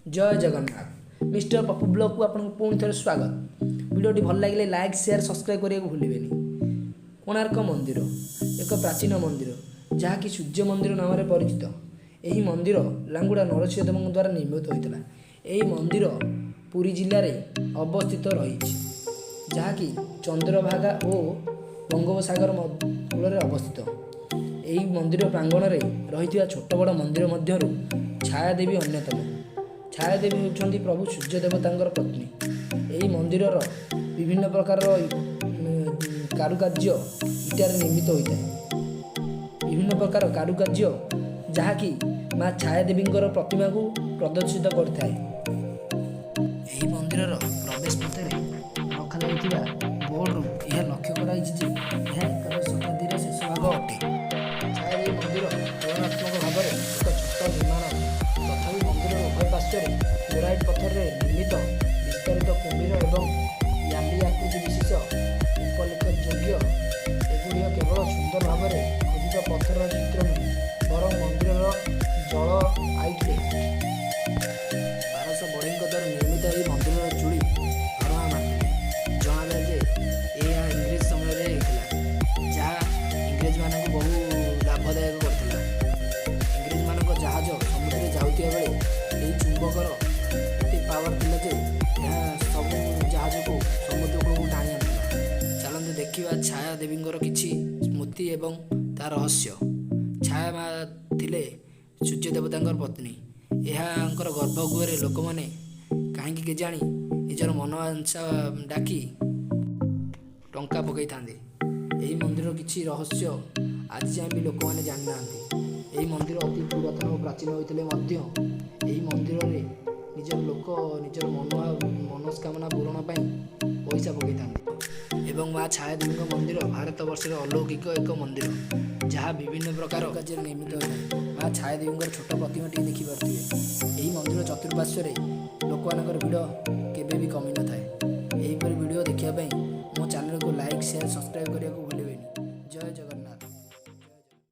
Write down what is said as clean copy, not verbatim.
जय Jagannath mister Pappu blog को आपको पुणी थे स्वागत। वीडियोटी भल लगे लाइक शेयर सब्सक्राइब करने को भूलें। कोणार्क मंदिर एक प्राचीन मंदिर जहाँकि सूर्य मंदिर नाम से परिचित। यही मंदिर लांगुड़ा नरसिंहदेव द्वारा निर्मित होता। यही मंदिर पुरी जिले में अवस्थित रही जहाँकि चंद्रभागा और बंगोपसागर कूल अवस्थित। यही मंदिर प्रांगण में रही छोट बड़ मंदिर मध्य छायादेवी अन्यतम। छायादेवी होती प्रभु सूर्य देवता पत्नी। यही मंदिर विभिन्न प्रकार कारुकार्य इटार निर्मित होता है। विभिन्न प्रकार कारुकार्य जहाँकि माँ छायादेवी प्रतिमा को प्रदर्शित करता है। यही मंदिर प्रवेश पथ में रखा बोर्ड यह लक्ष्य कराई एकादश शताब्दी शेष भाग अटे। छायादेवी मंदिर तुलनात्मक भाव में एक छोट निर्माण तथापि मंदिर उभय पार्श्व ग्रेनाइट पत्थर निर्मित विस्तारित कुंभीर एवं याली आकृति विशेष उपलिखित योग्य एगुड़िक केवल सुंदर भाव में खोदित पत्थर चित्र नुहे बर मंदिर जल आइटे 1200 बढ़ई द्वारा निर्मित यह मंदिर चूड़ी धर्मा मारते। जनाजाए जे यह इंग्रेज समय जहाँ इंग्रेज मान बहु लाभदायक करता। इंग्रेज मान जहाज समुद्र जाऊा बेले यही चुंबकर एत पावर था जे सब जहाज को समुद्र को टाणी आना। चलते देखा छाया देवी किसी स्मृति एवं तार रहस्य। छाया माँ थिले सूर्य देवता पत्नी। यहाँ गर्भगृह लोक मैंने कहीं केजाणी निजर मनोवांछा डाकी टंका पकई था। यही मंदिर किसी रहस्य आज जाए भी लोक मैंने जानी ना। यही मंदिर अति पुरातन और प्राचीन होते यही मंदिर में निजर लोक निजर मनस्कामना पूरण पैसा पकई था। एवं माँ छायादेवी मंदिर भारत वर्ष अलौकिक एक मंदिर जहाँ विभिन्न प्रकार कार्य निर्मित होता है। माँ छायादेवी छोट प्रतिमा देखिपे। यही मंदिर चतुर्पार्श्व लोक मान भिड़ केवे भी कमी न थाए। यहीपरि वीडियो देखापी मो चैनल को लाइक शेयर सब्सक्राइब करने